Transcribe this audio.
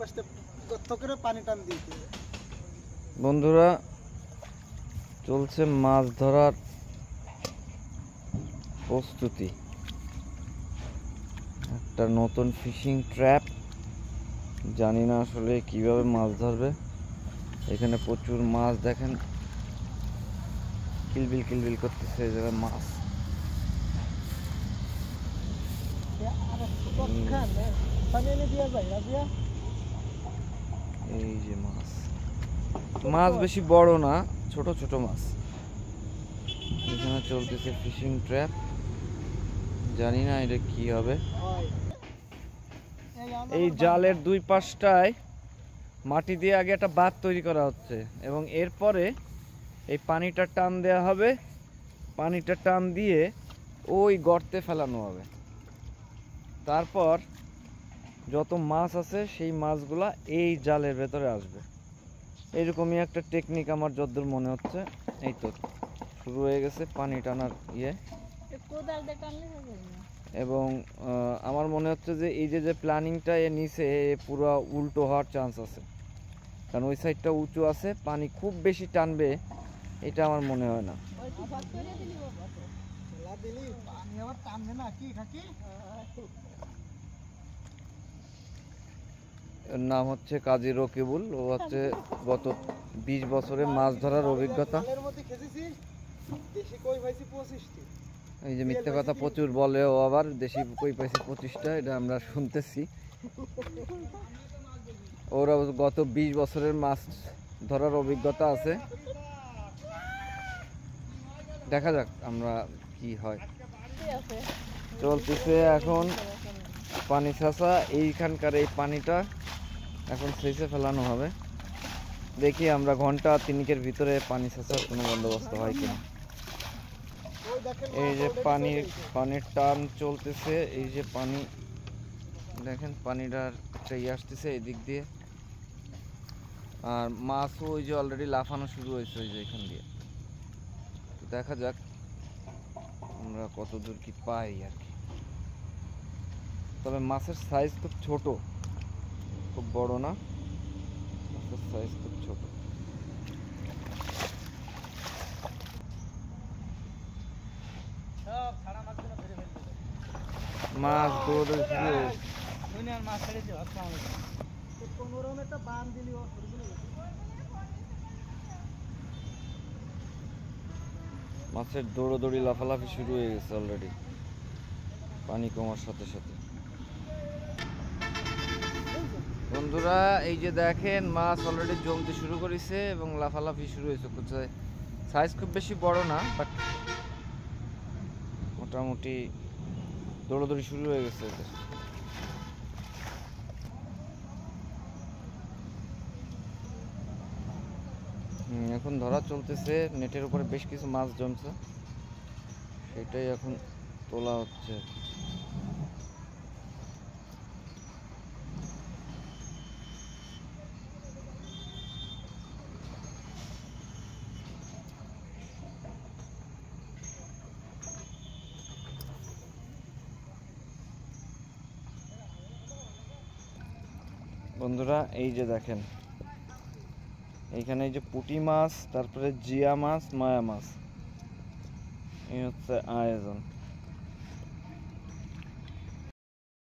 পাশে গর্ত করে পানি টান দিতে। বন্ধুরা, চলছে মাছ ধরার প্রস্তুতি। একটা নতুন ফিশিং ট্র্যাপ, জানি না আসলে কিভাবে মাছ ধরবে। এখানে প্রচুর মাছ, দেখেন কিলবিল কিলবিল করতেছে এই জায়গায় মাছ। এই যে মাছ, মাছ বেশি বড় না, ছোট ছোট মাছ। এখানে চলতেছে ফিশিং ট্র্যাপ, জানি না এটা কি হবে। এই জালের দুই পাশটায় মাটি দিয়ে আগে একটা বাঁধ তৈরি করা হচ্ছে এবং এরপরে এই পানিটা টান দেওয়া হবে। পানিটা টান দিয়ে ওই গর্তে ফেলানো হবে। তারপর যত মাছ আছে সেই মাছগুলা এই জালের ভেতরে আসবে। এইরকমই একটা টেকনিক আমার যতদূর মনে হচ্ছে। এই তো শুরু হয়ে গেছে পানি টানার ইয়ে। এবং আমার মনে হচ্ছে যে এই যে প্ল্যানিংটা এ নিচে পুরো উল্টো হওয়ার চান্স আছে, কারণ ওই সাইডটা উঁচু আছে, পানি খুব বেশি টানবে এটা আমার মনে হয় না। এর নাম হচ্ছে কাজী রকিবুল। ও হচ্ছে গত 20 বছরে মাছ ধরার অভিজ্ঞতা। এই যে মিথ্যে কথা প্রচুর বলে ও, আবার দেশি কই পাইছে 25টা, এটা আমরা শুনতেছি। ওরা গত 20 বছরের মাছ ধরার অভিজ্ঞতা আছে। দেখা যাক আমরা কি হয়। চলতেছে এখন পানি ছাঁচা। এইখানকার এই পানিটা এখন ছেঁচে ফেলানো হবে। দেখি আমরা ঘন্টা 3 ভিতরে পানি ছাঁচার কোনো বন্দোবস্ত হয় কিনা। এই যে পানির টান চলতেছে, এই যে পানি দেখেন, পানিটার আসতেছে এই দিক দিয়ে। আর মাছও ওই যে অলরেডি লাফানো শুরু হয়েছে ওই যে এখান দিয়ে। দেখা যাক আমরা কত দূর কি পাই আর কি। তবে মাছের সাইজ খুব ছোট, খুব বড় না, মাছের সাইজ খুব ছোট। মাছ দৌড়ে মাছের দৌড়াদৌড়ি লাফালাফি শুরু হয়ে গেছে অলরেডি পানি কমার সাথে সাথে। বন্ধুরা, এই যে দেখেন মাছ অলরেডি জমতে শুরু করেছে এবং লাফালাফি শুরু হয়েছে। সাইজ খুব বেশি বড় না, বাট মোটামুটি দৌড়াদৌড়ি শুরু হয়ে গেছে এদের। এখন ধরা চলতেছে, নেটের উপরে বেশ কিছু মাছ জমছে, সেটাই এখন তোলা হচ্ছে। বন্ধুরা, এই যে দেখেন এইখানে এই যে পুঁটি মাছ, তারপরে জিয়া মাছ, মায়া মাছ, এই হচ্ছে আয়োজন।